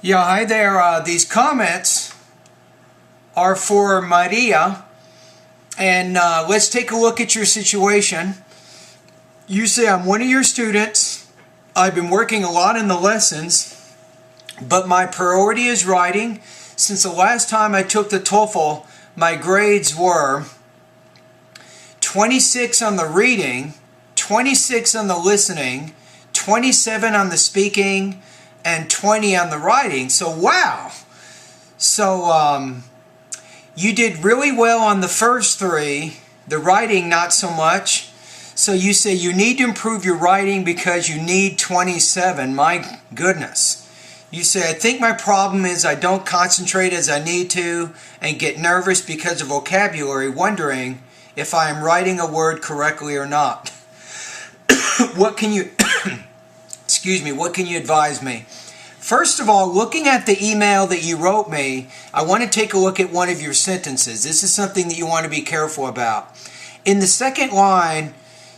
Yeah, hi there. These comments are for Maria, and let's take a look at your situation. You say, I'm one of your students. I've been working a lot in the lessons, but my priority is writing. Since the last time I took the TOEFL, my grades were 26 on the reading, 26 on the listening, 27 on the speaking, and 20 on the writing. So wow. So you did really well on the first three, the writing not so much. So you say you need to improve your writing because you need 27. My goodness. You say, I think my problem is I don't concentrate as I need to and get nervous because of vocabulary, wondering if I am writing a word correctly or not. What can you excuse me, what can you advise me? First of all, looking at the email that you wrote me, I want to take a look at one of your sentences. This is something that you want to be careful about. In the second line,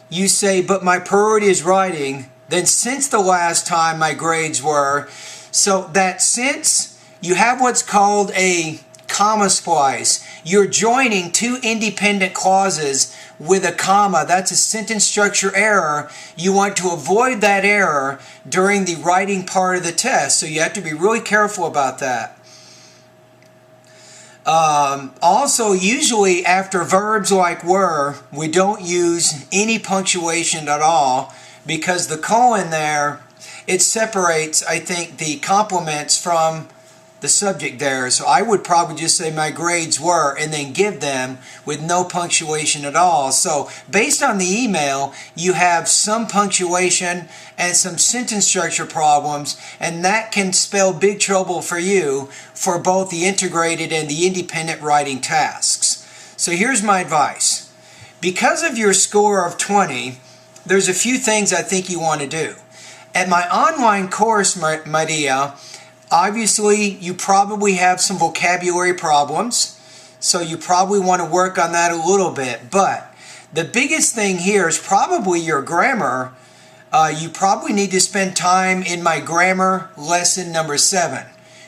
you say, but my priority is writing. Then since the last time my grades were, so that since, you have what's called a comma splice. You're joining two independent clauses with a comma. That's a sentence structure error. You want to avoid that error during the writing part of the test, so you have to be really careful about that. Also, usually after verbs like were, we don't use any punctuation at all because the colon there, it separates, I think, the complements from the subject there. So I would probably just say my grades were and then give them with no punctuation at all. So based on the email, you have some punctuation and some sentence structure problems, and that can spell big trouble for you for both the integrated and the independent writing tasks. So here's my advice. Because of your score of 20, there's a few things I think you want to do. At my online course, Maria, obviously, you probably have some vocabulary problems, so you probably want to work on that a little bit. But the biggest thing here is probably your grammar. You probably need to spend time in my grammar lesson number 7.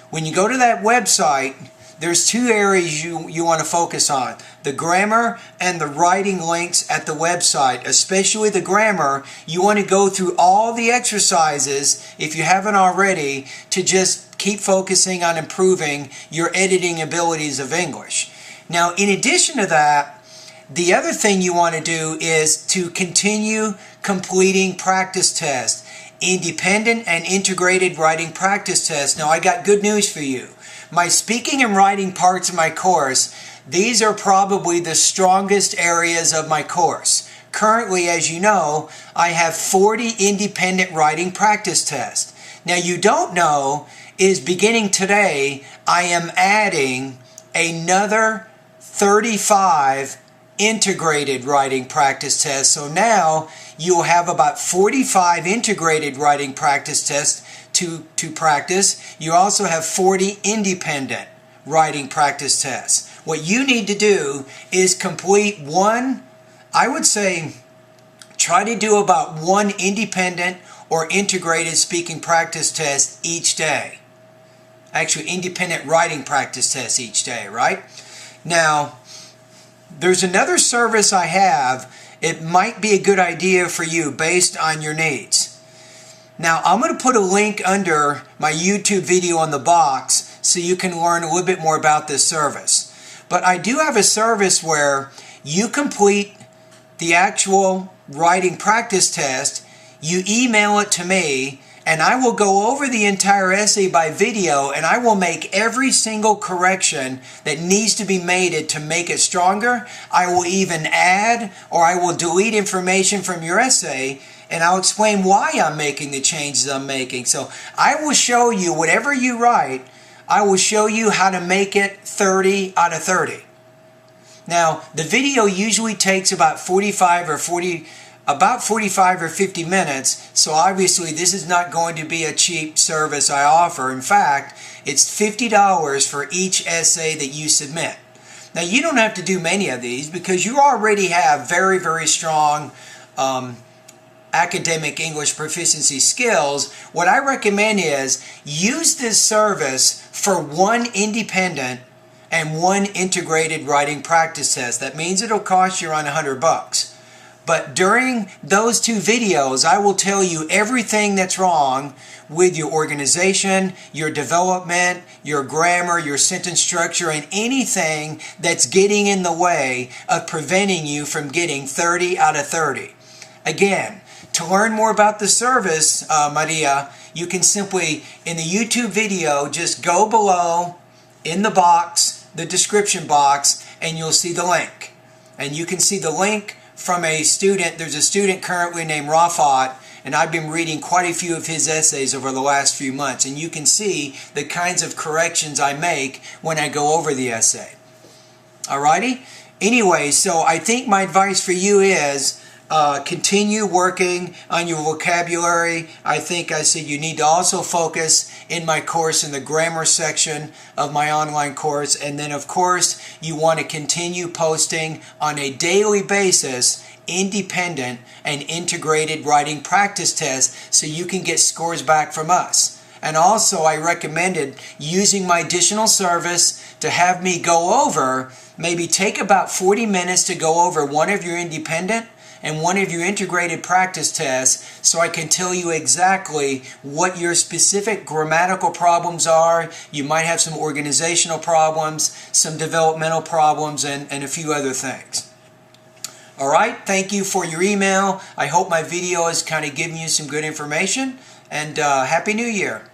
When you go to that website, there's two areas you want to focus on. The grammar and the writing links at the website, especially the grammar. You want to go through all the exercises, if you haven't already, to just keep focusing on improving your editing abilities of English. Now, in addition to that, the other thing you want to do is to continue completing practice tests, independent and integrated writing practice tests. Now, I got good news for you. My speaking and writing parts of my course, these are probably the strongest areas of my course. Currently, as you know, I have 40 independent writing practice tests. Now, you don't know is beginning today, I am adding another 35 integrated writing practice tests. So now you'll have about 45 integrated writing practice tests to practice. You also have 40 independent writing practice tests. What you need to do is complete one, I would say, try to do about one independent or integrated speaking practice test each day. Actually, independent writing practice tests each day, right? Now, there's another service I have. It might be a good idea for you based on your needs. Now, I'm going to put a link under my YouTube video on the box so you can learn a little bit more about this service. But I do have a service where you complete the actual writing practice test, you email it to me, and I will go over the entire essay by video, and I will make every single correction that needs to be made to make it stronger. I will even add or I will delete information from your essay, and I'll explain why I'm making the changes I'm making. So I will show you, whatever you write, I will show you how to make it 30 out of 30. Now, the video usually takes about 45 or 50 minutes, so obviously this is not going to be a cheap service I offer. In fact, it's $50 for each essay that you submit. Now, you don't have to do many of these because you already have very, very strong academic English proficiency skills, what I recommend is use this service for one independent and one integrated writing practice test. That means it'll cost you around $100. But during those two videos, I will tell you everything that's wrong with your organization, your development, your grammar, your sentence structure, and anything that's getting in the way of preventing you from getting 30 out of 30. Again, to learn more about the service, Maria, you can simply, in the YouTube video, just go below in the box, the description box, and you'll see the link. And you can see the link from a student. There's a student currently named Rafat, and I've been reading quite a few of his essays over the last few months, and you can see the kinds of corrections I make when I go over the essay. Alrighty? Anyway, so I think my advice for you is continue working on your vocabulary. I think I said you need to also focus in my course in the grammar section of my online course. And then, of course, you want to continue posting on a daily basis independent and integrated writing practice tests so you can get scores back from us. And also, I recommended using my additional service to have me go over, maybe take about 40 minutes to go over one of your independent and one of your integrated practice tests so I can tell you exactly what your specific grammatical problems are. You might have some organizational problems, some developmental problems, and a few other things. All right, thank you for your email. I hope my video has kind of given you some good information, and Happy New Year.